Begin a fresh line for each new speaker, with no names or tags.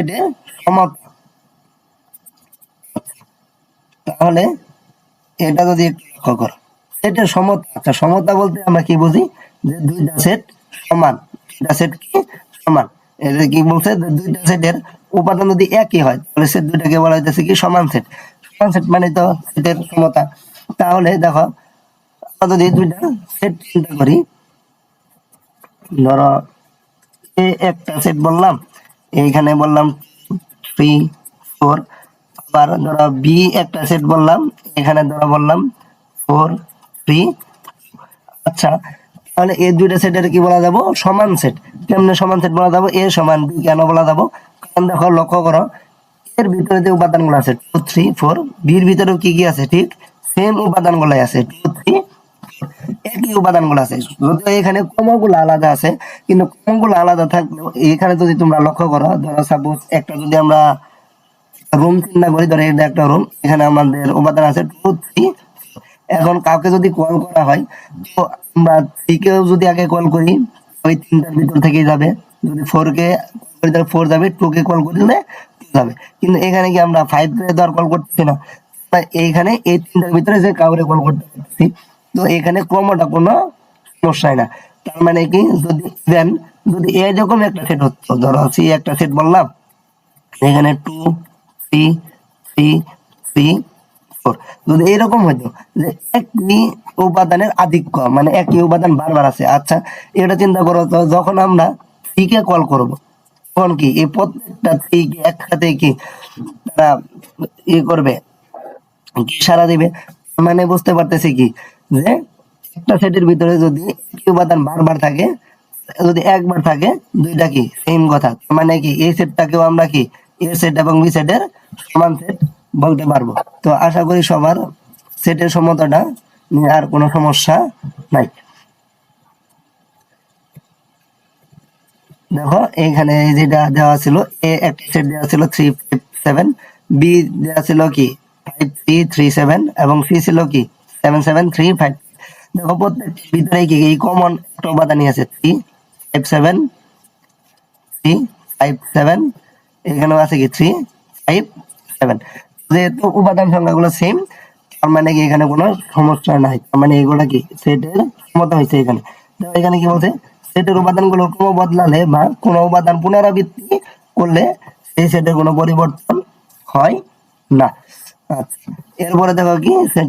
সেটের সমতা। তাহলে এটা যদি একটু লক্ষ্য করো, সেটের সমতা। আচ্ছা, সমতা বলতে আমরা কি বুঝি? যে দুইটা সেট সমান, দুইটা সেট কি সমান। এটা কি বলছে? যে দুইটা সেটের উপাদান যদি একই হয় তাহলে সেট দুইটাকে বলা হইতেছে কি সমান সেট। সমান সেট মানে তো সেটের সমতা। তাহলে দেখো, আমরা যদি দুইটা সেট চিন্তা করি, ধরো এ একটা সেট বললাম, এইখানে বললাম 3 4, আবার ধরো বি একটা সেট বললাম, এখানে ধরো বললাম 4 3। আচ্ছা, তাহলে এই দুইটা সেটের কি বলা যাব? সমান সেট। কেমনে সমান সেট বলা যাব? এ সমান বি কেন বলা যাব? কারণ দেখো, লক্ষ্য করো, এর ভিতরে যে উপাদানগুলো আছে 2 3 4, বির ভিতরেও কি কি আছে? ঠিক সেম উপাদানগুলাই আছে, 2 3 একই উপাদানগুলো আছে, যদিও এখানে ক্রমগুলো আলাদা আছে, কিন্তু ক্রমগুলো আলাদা থাকলেও এখানে যদি তোমরা লক্ষ্য করো, ধরো সাপোজ একটা যদি আমরা রুম চিন্তা করি, ধরো এটা একটা রুম, এখানে আমাদের উপাদান আছে 2 3। এখন কাউকে যদি কল করা হয়, তো আমরা 3 কেও যদি আগে কল করি, ওই তিনটার ভিতর থেকেই যাবে। যদি 4 কে কল করি তাহলে 4 যাবে, 2 কে কল করলে 2 যাবে। কিন্তু এখানে কি আমরা 5 কে তো আর কল করতেছি না, তাই এইখানে এই তিনটার ভিতরে যে কাউরে কল করতে পারতেছি। তো এখানে ক্রমটা কোনো সমস্যাই না। তার মানে কি, যদি ইভেন যদি এরকম একটা সেট হতো, ধরো সি একটা সেট বললাম, এখানে 2 3 3 3 4, যদি এরকম হইতো যে একই উপাদানের আধিক্য, মানে একই উপাদান বারবার আছে। আচ্ছা, এটা চিন্তা করো তো, যখন আমরা 3 কে কল করব, তখন কি এই প্রত্যেকটা 3 কে একসাথে কি তারা করবে, কি সাড়া দিবে? মানে বুঝতে পারতেছি কি, যে একটা সেটের ভিতরে যদি একই উপাদান বারবার থাকে, যদি একবার থাকে, দুইটা কি সেম কথা। মানে কি এই সেটটাকেও আমরা কি এ সেট এবং বি সেটের সমান সেট বলতে পারবো। তো আশা করি সবার সেটের সমতাটা নিয়ে আর কোনো সমস্যা নাই। দেখো, এখানে যেটা দেওয়া ছিল, এ একটা সেট দেওয়া ছিল 3 5 7, বি দেওয়া ছিল কি 5 3 3 7, এবং সি ছিল কি 7 7 3 5। দেখো, প্রত্যেকটার ভিতরে কি এই কমন একটা উপাদানই আছে, 3 5 7 3 5 7, এখানেও আছে কি 3 5 7। যেহেতু উপাদান সংখ্যাগুলো সেম, তার মানে কি এখানে কোনো সমস্যা নাই। তার মানে এগুলা কি সেটের সমতা হয়েছে এখানে। তো এখানে কি বলছে? সেটের উপাদানগুলো ক্রম বদলালে বা কোনো উপাদান পুনরাবৃত্তি করলে সেই সেটের কোনো পরিবর্তন হয় না। আচ্ছা, এরপরে দেখো কি